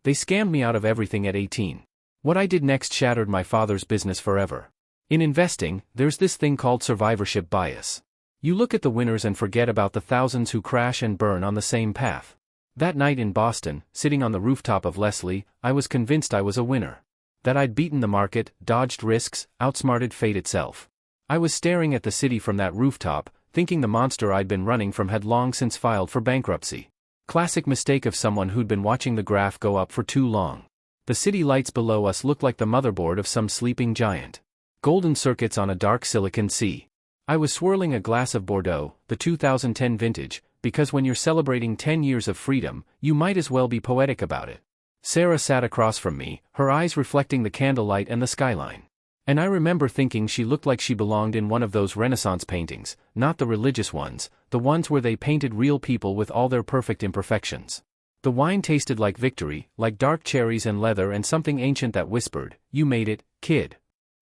They scammed me out of everything at 18. What I did next shattered my father's business forever. In investing, there's this thing called survivorship bias. You look at the winners and forget about the thousands who crash and burn on the same path. That night in Boston, sitting on the rooftop of Leslie, I was convinced I was a winner. That I'd beaten the market, dodged risks, outsmarted fate itself. I was staring at the city from that rooftop, thinking the monster I'd been running from had long since filed for bankruptcy. Classic mistake of someone who'd been watching the graph go up for too long. The city lights below us looked like the motherboard of some sleeping giant. Golden circuits on a dark silicon sea. I was swirling a glass of Bordeaux, the 2010 vintage, because when you're celebrating 10 years of freedom, you might as well be poetic about it. Sarah sat across from me, her eyes reflecting the candlelight and the skyline. And I remember thinking she looked like she belonged in one of those Renaissance paintings, not the religious ones, the ones where they painted real people with all their perfect imperfections. The wine tasted like victory, like dark cherries and leather and something ancient that whispered, "You made it, kid."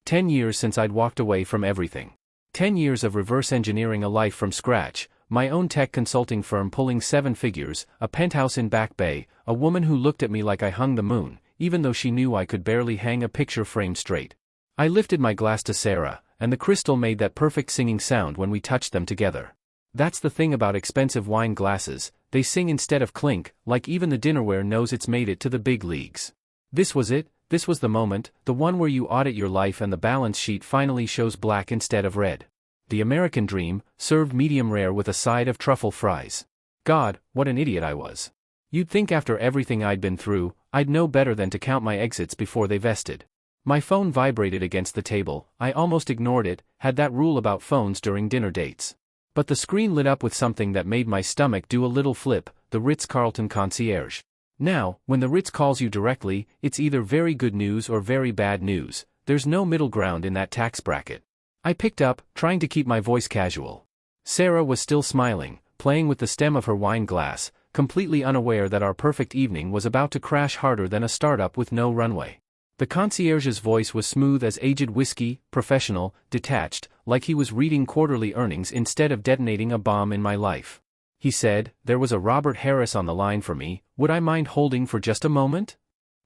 10 years since I'd walked away from everything. 10 years of reverse engineering a life from scratch, my own tech consulting firm pulling 7 figures, a penthouse in Back Bay, a woman who looked at me like I hung the moon, even though she knew I could barely hang a picture frame straight. I lifted my glass to Sarah, and the crystal made that perfect singing sound when we touched them together. That's the thing about expensive wine glasses, they sing instead of clink, like even the dinnerware knows it's made it to the big leagues. This was it, this was the moment, the one where you audit your life and the balance sheet finally shows black instead of red. The American dream, served medium rare with a side of truffle fries. God, what an idiot I was. You'd think after everything I'd been through, I'd know better than to count my exits before they vested. My phone vibrated against the table, I almost ignored it, had that rule about phones during dinner dates. But the screen lit up with something that made my stomach do a little flip, the Ritz-Carlton concierge. Now, when the Ritz calls you directly, it's either very good news or very bad news, there's no middle ground in that tax bracket. I picked up, trying to keep my voice casual. Sarah was still smiling, playing with the stem of her wine glass, completely unaware that our perfect evening was about to crash harder than a startup with no runway. The concierge's voice was smooth as aged whiskey, professional, detached, like he was reading quarterly earnings instead of detonating a bomb in my life. He said, "There was a Robert Harris on the line for me, would I mind holding for just a moment?"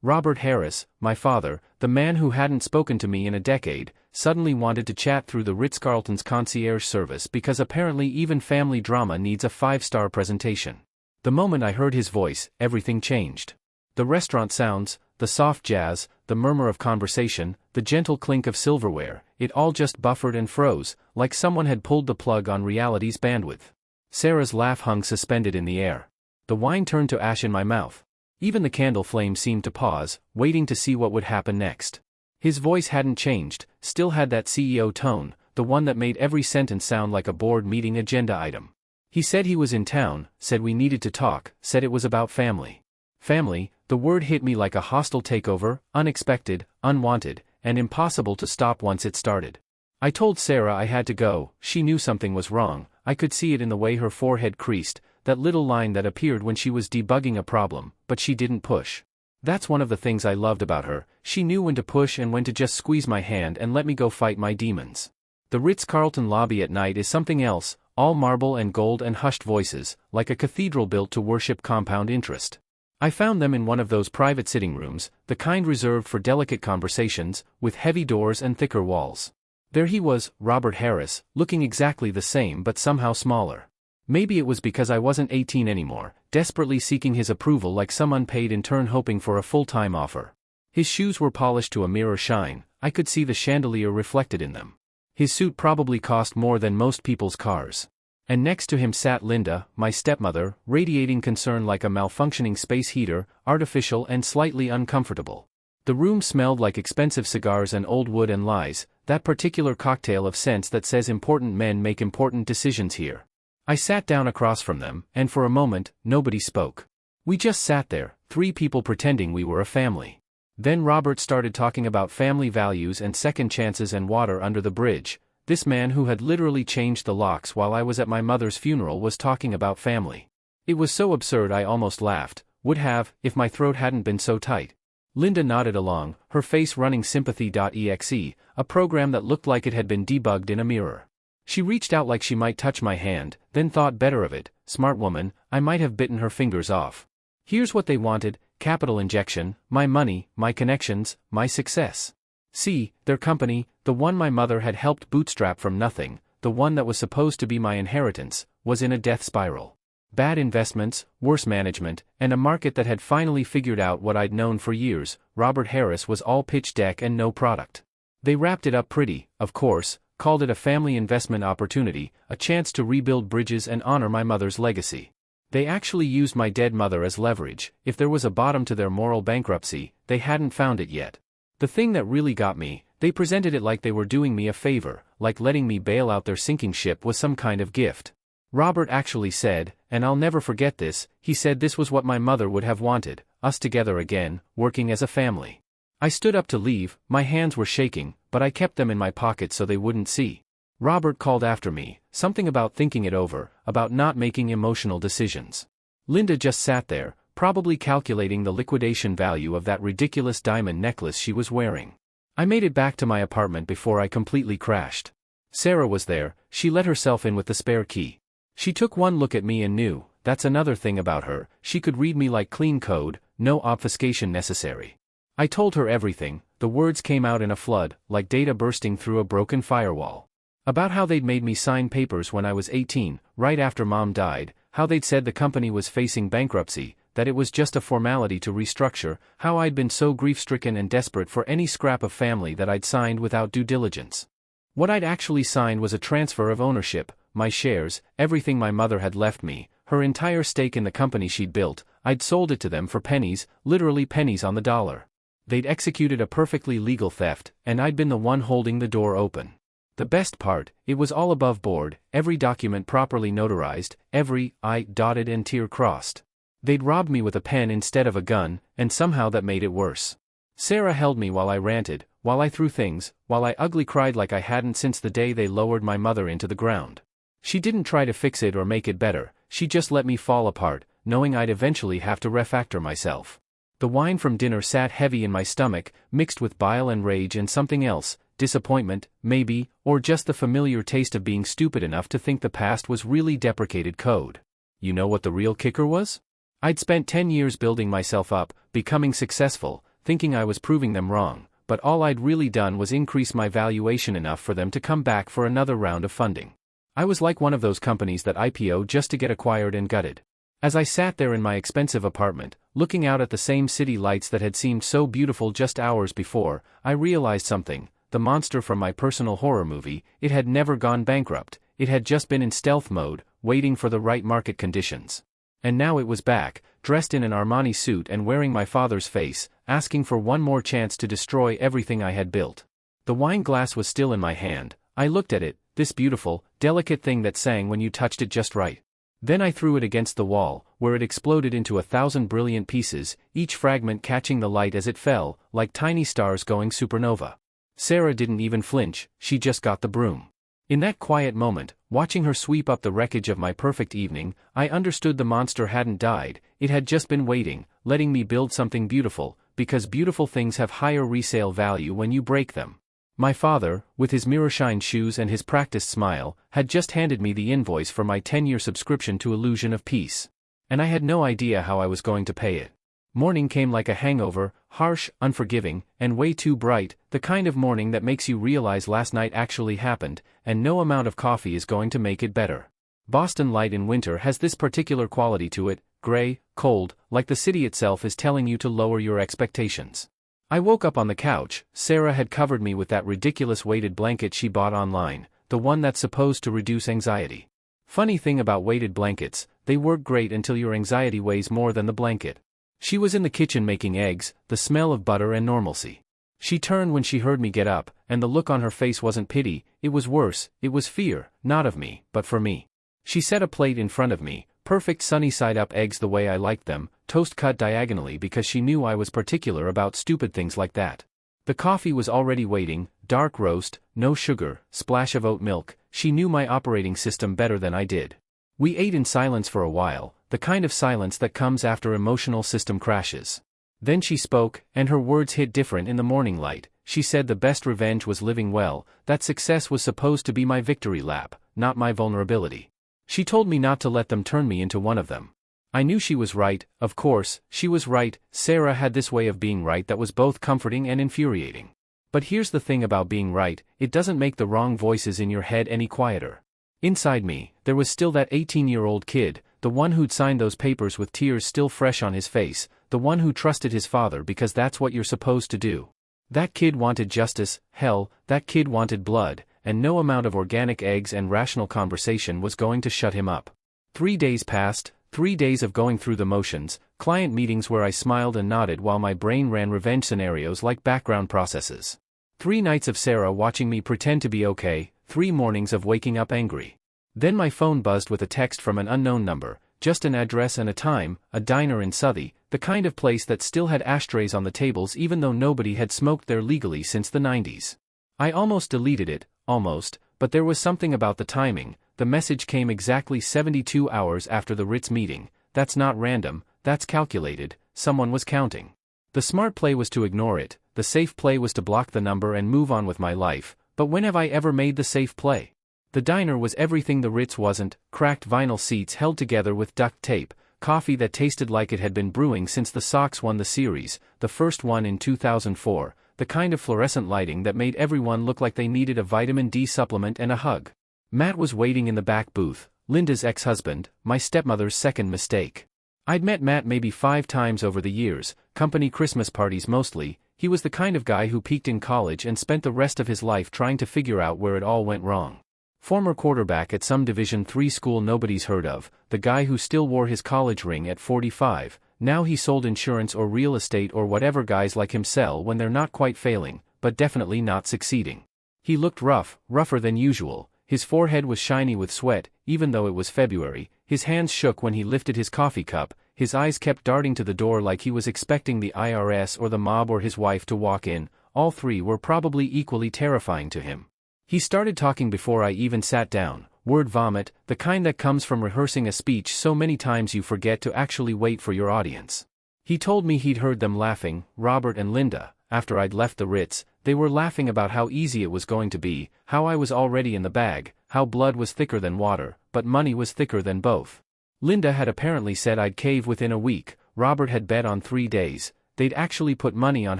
Robert Harris, my father, the man who hadn't spoken to me in a decade, suddenly wanted to chat through the Ritz-Carlton's concierge service because apparently even family drama needs a 5-star presentation. The moment I heard his voice, everything changed. The restaurant sounds, the soft jazz, the murmur of conversation, the gentle clink of silverware, it all just buffered and froze, like someone had pulled the plug on reality's bandwidth. Sarah's laugh hung suspended in the air. The wine turned to ash in my mouth. Even the candle flame seemed to pause, waiting to see what would happen next. His voice hadn't changed, still had that CEO tone, the one that made every sentence sound like a board meeting agenda item. He said he was in town, said we needed to talk, said it was about family. Family, the word hit me like a hostile takeover, unexpected, unwanted, and impossible to stop once it started. I told Sarah I had to go, she knew something was wrong, I could see it in the way her forehead creased, that little line that appeared when she was debugging a problem, but she didn't push. That's one of the things I loved about her, she knew when to push and when to just squeeze my hand and let me go fight my demons. The Ritz-Carlton lobby at night is something else, all marble and gold and hushed voices, like a cathedral built to worship compound interest. I found them in one of those private sitting rooms, the kind reserved for delicate conversations, with heavy doors and thicker walls. There he was, Robert Harris, looking exactly the same but somehow smaller. Maybe it was because I wasn't 18 anymore, desperately seeking his approval like some unpaid intern hoping for a full-time offer. His shoes were polished to a mirror shine, I could see the chandelier reflected in them. His suit probably cost more than most people's cars. And next to him sat Linda, my stepmother, radiating concern like a malfunctioning space heater, artificial and slightly uncomfortable. The room smelled like expensive cigars and old wood and lies, that particular cocktail of scents that says important men make important decisions here. I sat down across from them, and for a moment, nobody spoke. We just sat there, 3 people pretending we were a family. Then Robert started talking about family values and second chances and water under the bridge. This man who had literally changed the locks while I was at my mother's funeral was talking about family. It was so absurd I almost laughed, would have, if my throat hadn't been so tight. Linda nodded along, her face running sympathy.exe, a program that looked like it had been debugged in a mirror. She reached out like she might touch my hand, then thought better of it, smart woman, I might have bitten her fingers off. Here's what they wanted, capital injection, my money, my connections, my success. See, their company, the one my mother had helped bootstrap from nothing, the one that was supposed to be my inheritance, was in a death spiral. Bad investments, worse management, and a market that had finally figured out what I'd known for years. Robert Harris was all pitch deck and no product. They wrapped it up pretty, of course, called it a family investment opportunity, a chance to rebuild bridges and honor my mother's legacy. They actually used my dead mother as leverage. If there was a bottom to their moral bankruptcy, they hadn't found it yet. The thing that really got me, they presented it like they were doing me a favor, like letting me bail out their sinking ship was some kind of gift. Robert actually said, and I'll never forget this, he said this was what my mother would have wanted, us together again, working as a family. I stood up to leave, my hands were shaking, but I kept them in my pocket so they wouldn't see. Robert called after me, something about thinking it over, about not making emotional decisions. Linda just sat there, probably calculating the liquidation value of that ridiculous diamond necklace she was wearing. I made it back to my apartment before I completely crashed. Sarah was there, she let herself in with the spare key. She took one look at me and knew, that's another thing about her, she could read me like clean code, no obfuscation necessary. I told her everything, the words came out in a flood, like data bursting through a broken firewall. About how they'd made me sign papers when I was 18, right after Mom died, how they'd said the company was facing bankruptcy, that it was just a formality to restructure, how I'd been so grief-stricken and desperate for any scrap of family that I'd signed without due diligence. What I'd actually signed was a transfer of ownership, my shares, everything my mother had left me, her entire stake in the company she'd built. I'd sold it to them for pennies, literally pennies on the dollar. They'd executed a perfectly legal theft, and I'd been the one holding the door open. The best part, it was all above board, every document properly notarized, every I dotted and T crossed. They'd robbed me with a pen instead of a gun, and somehow that made it worse. Sarah held me while I ranted, while I threw things, while I ugly cried like I hadn't since the day they lowered my mother into the ground. She didn't try to fix it or make it better, she just let me fall apart, knowing I'd eventually have to refactor myself. The wine from dinner sat heavy in my stomach, mixed with bile and rage and something else, disappointment, maybe, or just the familiar taste of being stupid enough to think the past was really deprecated code. You know what the real kicker was? I'd spent 10 years building myself up, becoming successful, thinking I was proving them wrong, but all I'd really done was increase my valuation enough for them to come back for another round of funding. I was like one of those companies that IPO just to get acquired and gutted. As I sat there in my expensive apartment, looking out at the same city lights that had seemed so beautiful just hours before, I realized something. The monster from my personal horror movie, it had never gone bankrupt, it had just been in stealth mode, waiting for the right market conditions. And now it was back, dressed in an Armani suit and wearing my father's face, asking for one more chance to destroy everything I had built. The wine glass was still in my hand. I looked at it, this beautiful, delicate thing that sang when you touched it just right. Then I threw it against the wall, where it exploded into 1,000 brilliant pieces, each fragment catching the light as it fell, like tiny stars going supernova. Sarah didn't even flinch, she just got the broom. In that quiet moment, watching her sweep up the wreckage of my perfect evening, I understood the monster hadn't died, it had just been waiting, letting me build something beautiful, because beautiful things have higher resale value when you break them. My father, with his mirror-shined shoes and his practiced smile, had just handed me the invoice for my 10-year subscription to Illusion of Peace. And I had no idea how I was going to pay it. Morning came like a hangover, harsh, unforgiving, and way too bright, the kind of morning that makes you realize last night actually happened, and no amount of coffee is going to make it better. Boston light in winter has this particular quality to it, gray, cold, like the city itself is telling you to lower your expectations. I woke up on the couch. Sarah had covered me with that ridiculous weighted blanket she bought online, the one that's supposed to reduce anxiety. Funny thing about weighted blankets, they work great until your anxiety weighs more than the blanket. She was in the kitchen making eggs, the smell of butter and normalcy. She turned when she heard me get up, and the look on her face wasn't pity, it was worse, it was fear, not of me, but for me. She set a plate in front of me, perfect sunny side-up eggs the way I liked them, toast cut diagonally because she knew I was particular about stupid things like that. The coffee was already waiting, dark roast, no sugar, splash of oat milk. She knew my operating system better than I did. We ate in silence for a while, the kind of silence that comes after emotional system crashes. Then she spoke, and her words hit different in the morning light. She said the best revenge was living well, that success was supposed to be my victory lap, not my vulnerability. She told me not to let them turn me into one of them. I knew she was right, of course, she was right. Sarah had this way of being right that was both comforting and infuriating. But here's the thing about being right, it doesn't make the wrong voices in your head any quieter. Inside me, there was still that 18-year-old kid, the one who'd signed those papers with tears still fresh on his face, the one who trusted his father because that's what you're supposed to do. That kid wanted justice, hell, that kid wanted blood, and no amount of organic eggs and rational conversation was going to shut him up. 3 days passed, 3 days of going through the motions, client meetings where I smiled and nodded while my brain ran revenge scenarios like background processes. 3 nights of Sarah watching me pretend to be okay, 3 mornings of waking up angry. Then my phone buzzed with a text from an unknown number, just an address and a time, a diner in Southie, the kind of place that still had ashtrays on the tables even though nobody had smoked there legally since the 90s. I almost deleted it, almost, but there was something about the timing. The message came exactly 72 hours after the Ritz meeting. That's not random, that's calculated, someone was counting. The smart play was to ignore it, the safe play was to block the number and move on with my life, but when have I ever made the safe play? The diner was everything the Ritz wasn't: cracked vinyl seats held together with duct tape, coffee that tasted like it had been brewing since the Sox won the series, the first one in 2004, the kind of fluorescent lighting that made everyone look like they needed a vitamin D supplement and a hug. Matt was waiting in the back booth, Linda's ex-husband, my stepmother's second mistake. I'd met Matt maybe 5 times over the years, company Christmas parties mostly. He was the kind of guy who peaked in college and spent the rest of his life trying to figure out where it all went wrong. Former quarterback at some Division III school nobody's heard of, the guy who still wore his college ring at 45, now he sold insurance or real estate or whatever guys like him sell when they're not quite failing, but definitely not succeeding. He looked rough, rougher than usual. His forehead was shiny with sweat, even though it was February, his hands shook when he lifted his coffee cup, his eyes kept darting to the door like he was expecting the IRS or the mob or his wife to walk in. All 3 were probably equally terrifying to him. He started talking before I even sat down, word vomit, the kind that comes from rehearsing a speech so many times you forget to actually wait for your audience. He told me he'd heard them laughing, Robert and Linda, after I'd left the Ritz. They were laughing about how easy it was going to be, how I was already in the bag, how blood was thicker than water, but money was thicker than both. Linda had apparently said I'd cave within a week, Robert had bet on 3 days, they'd actually put money on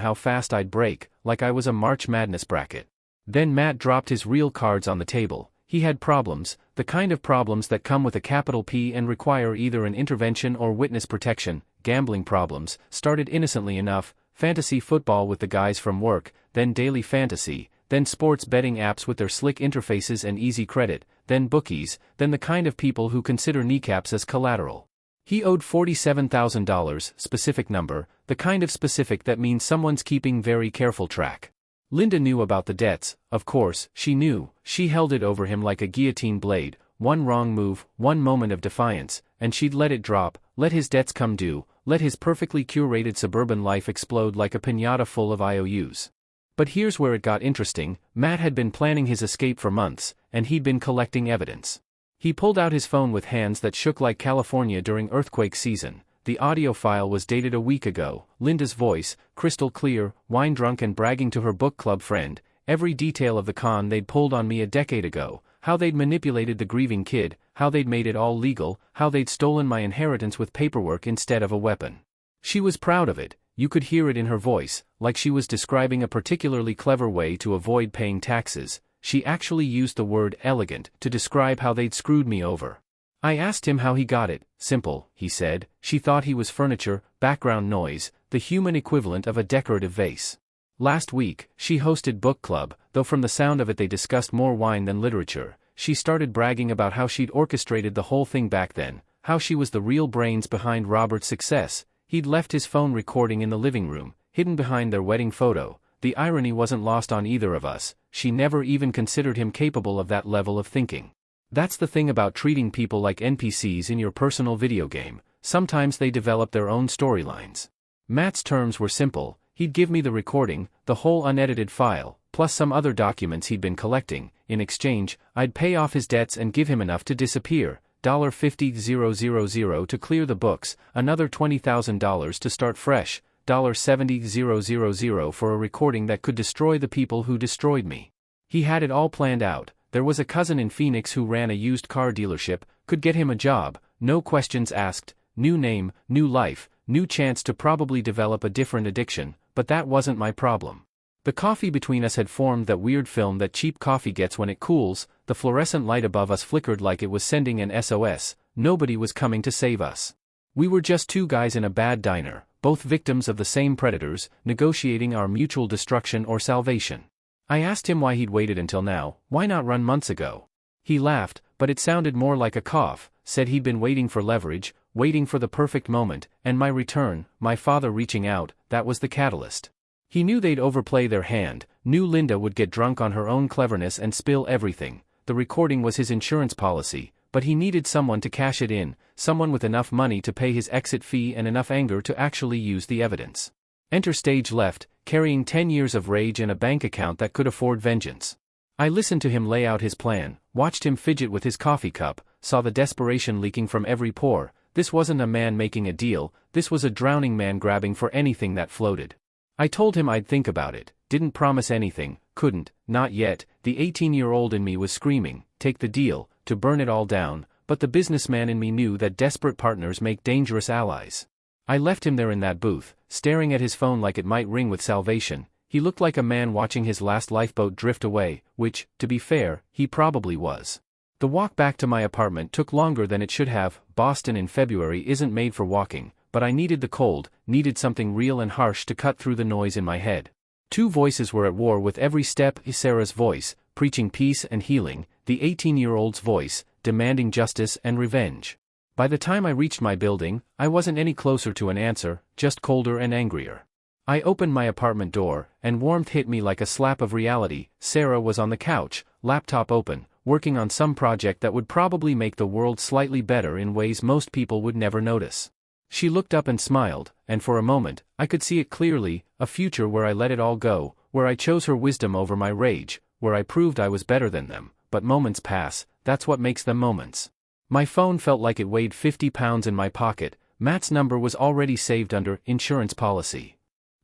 how fast I'd break, like I was a March Madness bracket. Then Matt dropped his real cards on the table. He had problems, the kind of problems that come with a capital P and require either an intervention or witness protection. Gambling problems, started innocently enough, fantasy football with the guys from work, then daily fantasy, then sports betting apps with their slick interfaces and easy credit, then bookies, then the kind of people who consider kneecaps as collateral. He owed $47,000, specific number, the kind of specific that means someone's keeping very careful track. Linda knew about the debts, of course, she knew. She held it over him like a guillotine blade, one wrong move, one moment of defiance, and she'd let it drop, let his debts come due, let his perfectly curated suburban life explode like a piñata full of IOUs. But here's where it got interesting. Matt had been planning his escape for months, and he'd been collecting evidence. He pulled out his phone with hands that shook like California during earthquake season. The audio file was dated a week ago, Linda's voice, crystal clear, wine-drunk and bragging to her book club friend, every detail of the con they'd pulled on me a decade ago, how they'd manipulated the grieving kid, how they'd made it all legal, how they'd stolen my inheritance with paperwork instead of a weapon. She was proud of it, you could hear it in her voice, like she was describing a particularly clever way to avoid paying taxes. She actually used the word elegant to describe how they'd screwed me over. I asked him how he got it. Simple, he said. She thought he was furniture, background noise, the human equivalent of a decorative vase. Last week, she hosted book club, though from the sound of it they discussed more wine than literature. She started bragging about how she'd orchestrated the whole thing back then, how she was the real brains behind Robert's success. He'd left his phone recording in the living room, hidden behind their wedding photo. The irony wasn't lost on either of us. She never even considered him capable of that level of thinking. That's the thing about treating people like NPCs in your personal video game. Sometimes they develop their own storylines. Matt's terms were simple. He'd give me the recording, the whole unedited file, plus some other documents he'd been collecting. In exchange, I'd pay off his debts and give him enough to disappear. $50,000 to clear the books, another $20,000 to start fresh, $70,000 for a recording that could destroy the people who destroyed me. He had it all planned out. There was a cousin in Phoenix who ran a used car dealership, could get him a job, no questions asked, new name, new life, new chance to probably develop a different addiction, but that wasn't my problem. The coffee between us had formed that weird film that cheap coffee gets when it cools. The fluorescent light above us flickered like it was sending an SOS. Nobody was coming to save us. We were just two guys in a bad diner, both victims of the same predators, negotiating our mutual destruction or salvation. I asked him why he'd waited until now, why not run months ago? He laughed, but it sounded more like a cough, said he'd been waiting for leverage, waiting for the perfect moment, and my return, my father reaching out, that was the catalyst. He knew they'd overplay their hand, knew Linda would get drunk on her own cleverness and spill everything. The recording was his insurance policy, but he needed someone to cash it in, someone with enough money to pay his exit fee and enough anger to actually use the evidence. Enter stage left, carrying 10 years of rage and a bank account that could afford vengeance. I listened to him lay out his plan, watched him fidget with his coffee cup, saw the desperation leaking from every pore. This wasn't a man making a deal, this was a drowning man grabbing for anything that floated. I told him I'd think about it, didn't promise anything, couldn't, not yet. The 18-year-old in me was screaming, take the deal, to burn it all down, but the businessman in me knew that desperate partners make dangerous allies. I left him there in that booth, staring at his phone like it might ring with salvation. He looked like a man watching his last lifeboat drift away, which, to be fair, he probably was. The walk back to my apartment took longer than it should have. Boston in February isn't made for walking, but I needed the cold, needed something real and harsh to cut through the noise in my head. Two voices were at war with every step: Sarah's voice, preaching peace and healing, the 18-year-old's voice, demanding justice and revenge. By the time I reached my building, I wasn't any closer to an answer, just colder and angrier. I opened my apartment door, and warmth hit me like a slap of reality. Sarah was on the couch, laptop open, working on some project that would probably make the world slightly better in ways most people would never notice. She looked up and smiled, and for a moment, I could see it clearly, a future where I let it all go, where I chose her wisdom over my rage, where I proved I was better than them. But moments pass, that's what makes them moments. My phone felt like it weighed 50 pounds in my pocket. Matt's number was already saved under insurance policy.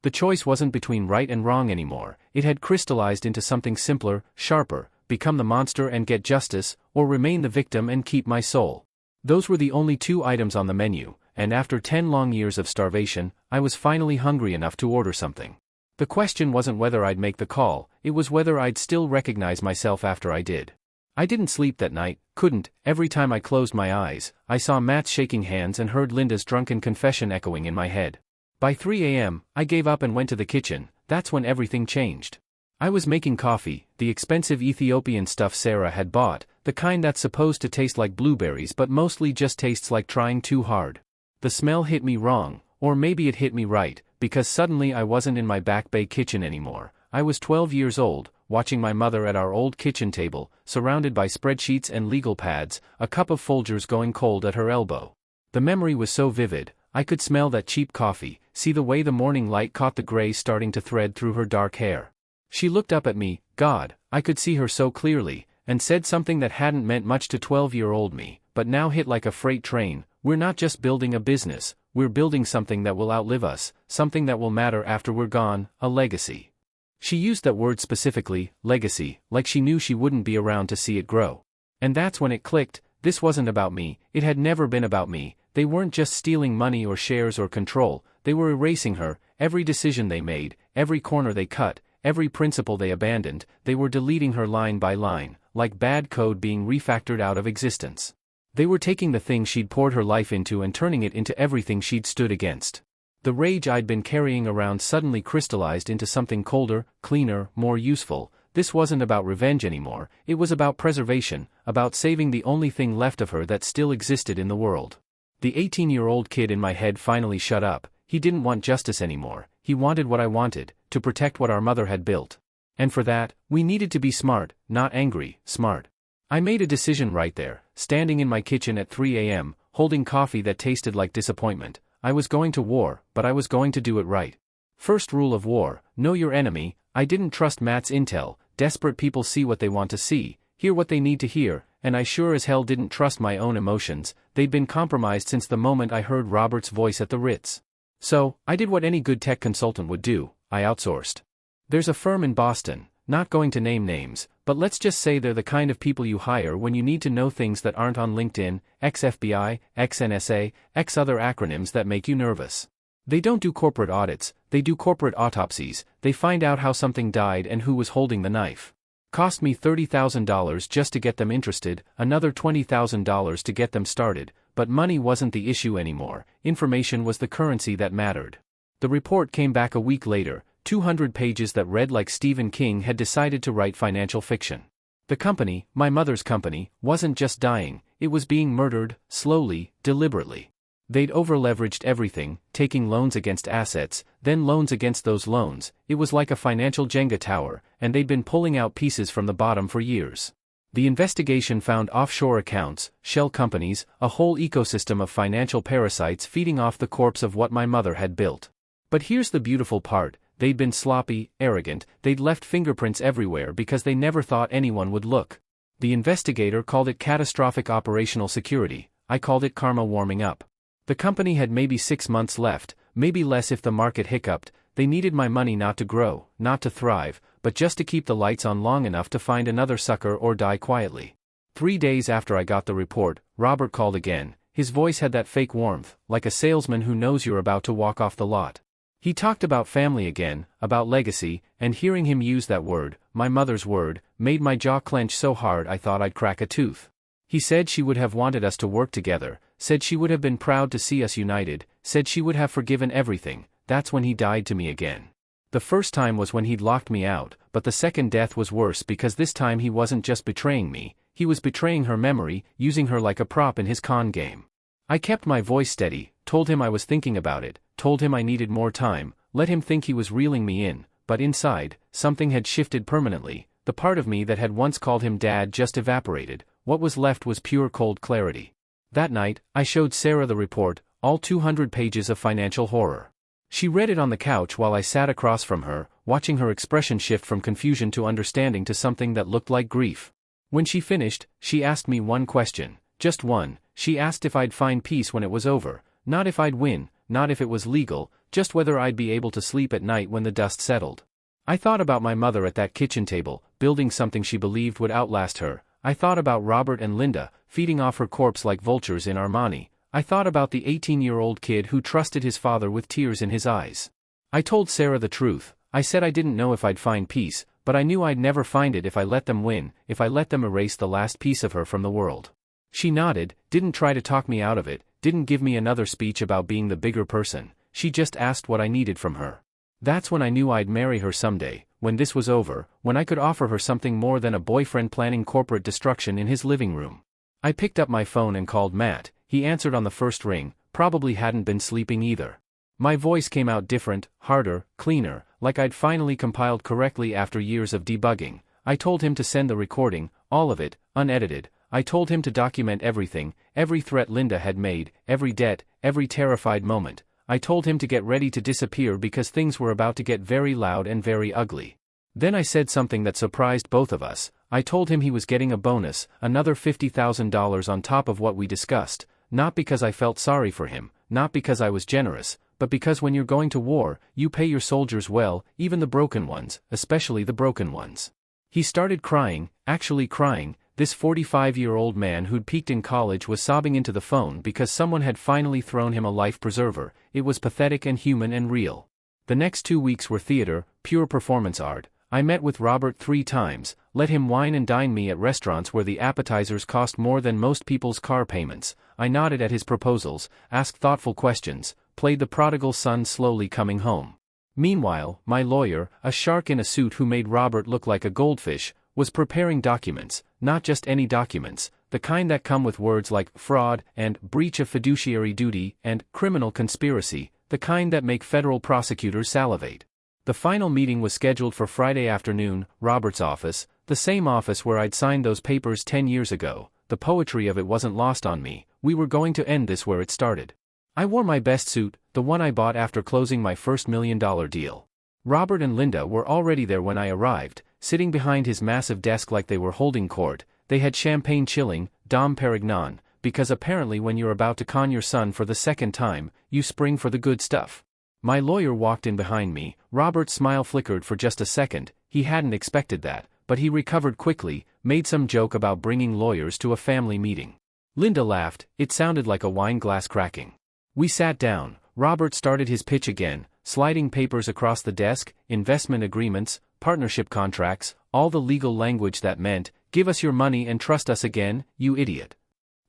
The choice wasn't between right and wrong anymore, it had crystallized into something simpler, sharper: become the monster and get justice, or remain the victim and keep my soul. Those were the only two items on the menu, and after 10 long years of starvation, I was finally hungry enough to order something. The question wasn't whether I'd make the call, it was whether I'd still recognize myself after I did. I didn't sleep that night, couldn't. Every time I closed my eyes, I saw Matt's shaking hands and heard Linda's drunken confession echoing in my head. By 3 a.m., I gave up and went to the kitchen. That's when everything changed. I was making coffee, the expensive Ethiopian stuff Sarah had bought, the kind that's supposed to taste like blueberries but mostly just tastes like trying too hard. The smell hit me wrong, or maybe it hit me right, because suddenly I wasn't in my Back Bay kitchen anymore. I was 12 years old, watching my mother at our old kitchen table, surrounded by spreadsheets and legal pads, a cup of Folgers going cold at her elbow. The memory was so vivid, I could smell that cheap coffee, see the way the morning light caught the gray starting to thread through her dark hair. She looked up at me, God, I could see her so clearly, and said something that hadn't meant much to 12-year-old me, but now hit like a freight train: we're not just building a business, we're building something that will outlive us, something that will matter after we're gone, a legacy. She used that word specifically, legacy, like she knew she wouldn't be around to see it grow. And that's when it clicked: this wasn't about me, it had never been about me. They weren't just stealing money or shares or control, they were erasing her. Every decision they made, every corner they cut, every principle they abandoned, they were deleting her line by line, like bad code being refactored out of existence. They were taking the thing she'd poured her life into and turning it into everything she'd stood against. The rage I'd been carrying around suddenly crystallized into something colder, cleaner, more useful. This wasn't about revenge anymore, it was about preservation, about saving the only thing left of her that still existed in the world. The 18-year-old kid in my head finally shut up. He didn't want justice anymore, he wanted what I wanted, to protect what our mother had built. And for that, we needed to be smart, not angry, smart. I made a decision right there, standing in my kitchen at 3 a.m., holding coffee that tasted like disappointment. I was going to war, but I was going to do it right. First rule of war: know your enemy. I didn't trust Matt's intel. Desperate people see what they want to see, hear what they need to hear, and I sure as hell didn't trust my own emotions. They'd been compromised since the moment I heard Robert's voice at the Ritz. So, I did what any good tech consultant would do: I outsourced. There's a firm in Boston, Not going to name names, but let's just say they're the kind of people you hire when you need to know things that aren't on LinkedIn, ex-FBI, ex-NSA, ex-other acronyms that make you nervous. They don't do corporate audits, they do corporate autopsies, they find out how something died and who was holding the knife. Cost me $30,000 just to get them interested, another $20,000 to get them started, but money wasn't the issue anymore, information was the currency that mattered. The report came back a week later, 200 pages that read like Stephen King had decided to write financial fiction. The company, my mother's company, wasn't just dying, it was being murdered, slowly, deliberately. They'd over-leveraged everything, taking loans against assets, then loans against those loans. It was like a financial Jenga tower, and they'd been pulling out pieces from the bottom for years. The investigation found offshore accounts, shell companies, a whole ecosystem of financial parasites feeding off the corpse of what my mother had built. But here's the beautiful part, they'd been sloppy, arrogant, they'd left fingerprints everywhere because they never thought anyone would look. The investigator called it catastrophic operational security, I called it karma warming up. The company had maybe 6 months left, maybe less if the market hiccuped. They needed my money not to grow, not to thrive, but just to keep the lights on long enough to find another sucker or die quietly. 3 days after I got the report, Robert called again. His voice had that fake warmth, like a salesman who knows you're about to walk off the lot. He talked about family again, about legacy, and hearing him use that word, my mother's word, made my jaw clench so hard I thought I'd crack a tooth. He said she would have wanted us to work together, said she would have been proud to see us united, said she would have forgiven everything. That's when he died to me again. The first time was when he'd locked me out, but the second death was worse because this time he wasn't just betraying me, he was betraying her memory, using her like a prop in his con game. I kept my voice steady, told him I was thinking about it, told him I needed more time, let him think he was reeling me in, but inside, something had shifted permanently. The part of me that had once called him Dad just evaporated. What was left was pure cold clarity. That night, I showed Sarah the report, all 200 pages of financial horror. She read it on the couch while I sat across from her, watching her expression shift from confusion to understanding to something that looked like grief. When she finished, she asked me one question, just one. She asked if I'd find peace when it was over, not if I'd win, not if it was legal, just whether I'd be able to sleep at night when the dust settled. I thought about my mother at that kitchen table, building something she believed would outlast her. I thought about Robert and Linda, feeding off her corpse like vultures in Armani. I thought about the 18-year-old kid who trusted his father with tears in his eyes. I told Sarah the truth. I said I didn't know if I'd find peace, but I knew I'd never find it if I let them win, if I let them erase the last piece of her from the world. She nodded, didn't try to talk me out of it, didn't give me another speech about being the bigger person. She just asked what I needed from her. That's when I knew I'd marry her someday, when this was over, when I could offer her something more than a boyfriend planning corporate destruction in his living room. I picked up my phone and called Matt. He answered on the first ring, probably hadn't been sleeping either. My voice came out different, harder, cleaner, like I'd finally compiled correctly after years of debugging. I told him to send the recording, all of it, unedited. I told him to document everything, every threat Linda had made, every debt, every terrified moment. I told him to get ready to disappear because things were about to get very loud and very ugly. Then I said something that surprised both of us. I told him he was getting a bonus, another $50,000 on top of what we discussed, not because I felt sorry for him, not because I was generous, but because when you're going to war, you pay your soldiers well, even the broken ones, especially the broken ones. He started crying, actually crying. This 45-year-old man who'd peaked in college was sobbing into the phone because someone had finally thrown him a life preserver. It was pathetic and human and real. The next 2 weeks were theater, pure performance art. I met with Robert 3 times, let him wine and dine me at restaurants where the appetizers cost more than most people's car payments. I nodded at his proposals, asked thoughtful questions, played the prodigal son slowly coming home. Meanwhile, my lawyer, a shark in a suit who made Robert look like a goldfish, was preparing documents, not just any documents, the kind that come with words like fraud and breach of fiduciary duty and criminal conspiracy, the kind that make federal prosecutors salivate. The final meeting was scheduled for Friday afternoon. Robert's office, the same office where I'd signed those papers 10 years ago. The poetry of it wasn't lost on me. We were going to end this where it started. I wore my best suit, the one I bought after closing my first $1 million deal. Robert and Linda were already there when I arrived, sitting behind his massive desk like they were holding court. They had champagne chilling, Dom Perignon, because apparently when you're about to con your son for the second time, you spring for the good stuff. My lawyer walked in behind me. Robert's smile flickered for just a second. He hadn't expected that, but he recovered quickly, made some joke about bringing lawyers to a family meeting. Linda laughed, it sounded like a wine glass cracking. We sat down, Robert started his pitch again, sliding papers across the desk, investment agreements, partnership contracts, all the legal language that meant, give us your money and trust us again, you idiot.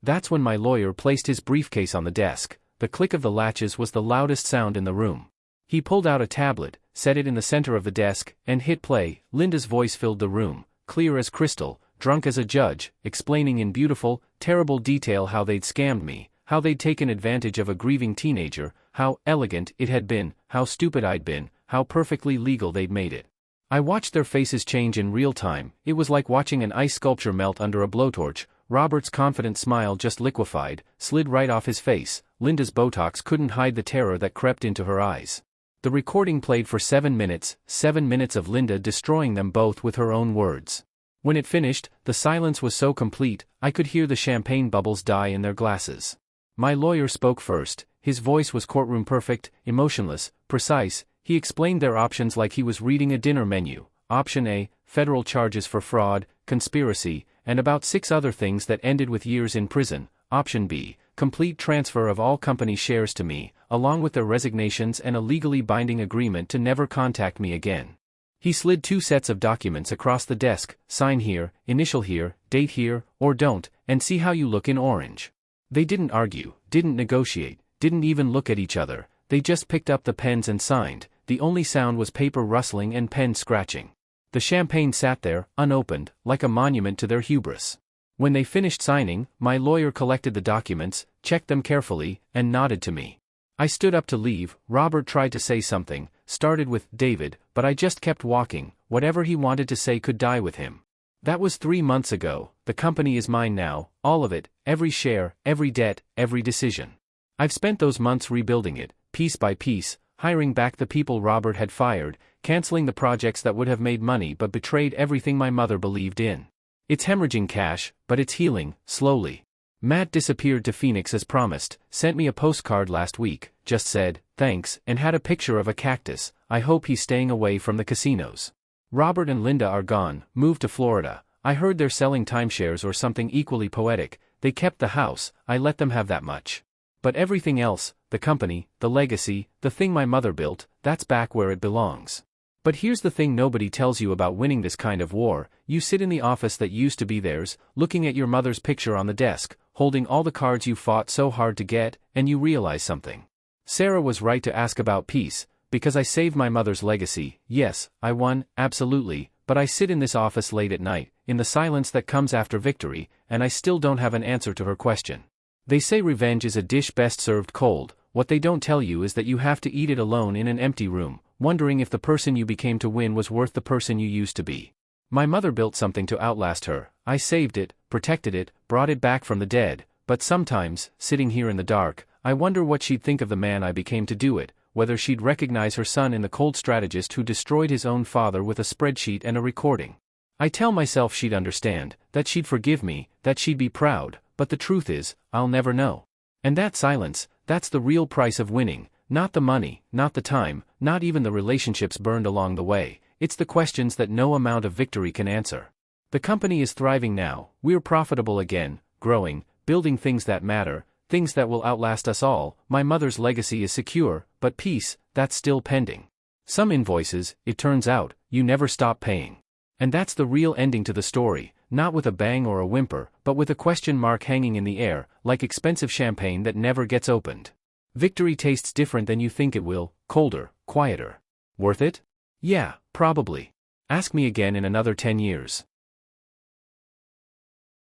That's when my lawyer placed his briefcase on the desk. The click of the latches was the loudest sound in the room. He pulled out a tablet, set it in the center of the desk, and hit play. Linda's voice filled the room, clear as crystal, drunk as a judge, explaining in beautiful, terrible detail how they'd scammed me, how they'd taken advantage of a grieving teenager, how elegant it had been, how stupid I'd been, how perfectly legal they'd made it. I watched their faces change in real time. It was like watching an ice sculpture melt under a blowtorch. Robert's confident smile just liquefied, slid right off his face. Linda's Botox couldn't hide the terror that crept into her eyes. The recording played for 7 minutes of Linda destroying them both with her own words. When it finished, the silence was so complete, I could hear the champagne bubbles die in their glasses. My lawyer spoke first. His voice was courtroom perfect, emotionless, precise. He explained their options like he was reading a dinner menu. Option A, federal charges for fraud, conspiracy, and about 6 other things that ended with years in prison. Option B, complete transfer of all company shares to me, along with their resignations and a legally binding agreement to never contact me again. He slid 2 sets of documents across the desk, sign here, initial here, date here, or don't, and see how you look in orange. They didn't argue, didn't negotiate, didn't even look at each other, they just picked up the pens and signed. The only sound was paper rustling and pen scratching. The champagne sat there, unopened, like a monument to their hubris. When they finished signing, my lawyer collected the documents, checked them carefully, and nodded to me. I stood up to leave. Robert tried to say something, started with David, but I just kept walking. Whatever he wanted to say could die with him. That was 3 months ago. The company is mine now, all of it, every share, every debt, every decision. I've spent those months rebuilding it, piece by piece, hiring back the people Robert had fired, canceling the projects that would have made money but betrayed everything my mother believed in. It's hemorrhaging cash, but it's healing, slowly. Matt disappeared to Phoenix as promised, sent me a postcard last week, just said, thanks, and had a picture of a cactus. I hope he's staying away from the casinos. Robert and Linda are gone, moved to Florida. I heard they're selling timeshares or something equally poetic. They kept the house, I let them have that much. But everything else, the company, the legacy, the thing my mother built, that's back where it belongs. But here's the thing nobody tells you about winning this kind of war. You sit in the office that used to be theirs, looking at your mother's picture on the desk, holding all the cards you fought so hard to get, and you realize something. Sarah was right to ask about peace, because I saved my mother's legacy. Yes, I won, absolutely, but I sit in this office late at night, in the silence that comes after victory, and I still don't have an answer to her question. They say revenge is a dish best served cold. What they don't tell you is that you have to eat it alone in an empty room, wondering if the person you became to win was worth the person you used to be. My mother built something to outlast her. I saved it, protected it, brought it back from the dead, but sometimes, sitting here in the dark, I wonder what she'd think of the man I became to do it, whether she'd recognize her son in the cold strategist who destroyed his own father with a spreadsheet and a recording. I tell myself she'd understand, that she'd forgive me, that she'd be proud, but the truth is, I'll never know. And that silence, that's the real price of winning, not the money, not the time, not even the relationships burned along the way. It's the questions that no amount of victory can answer. The company is thriving now, we're profitable again, growing, building things that matter, things that will outlast us all. My mother's legacy is secure, but peace, that's still pending. Some invoices, it turns out, you never stop paying. And that's the real ending to the story, not with a bang or a whimper, but with a question mark hanging in the air, like expensive champagne that never gets opened. Victory tastes different than you think it will, colder, quieter. Worth it? Yeah, probably. Ask me again in another 10 years.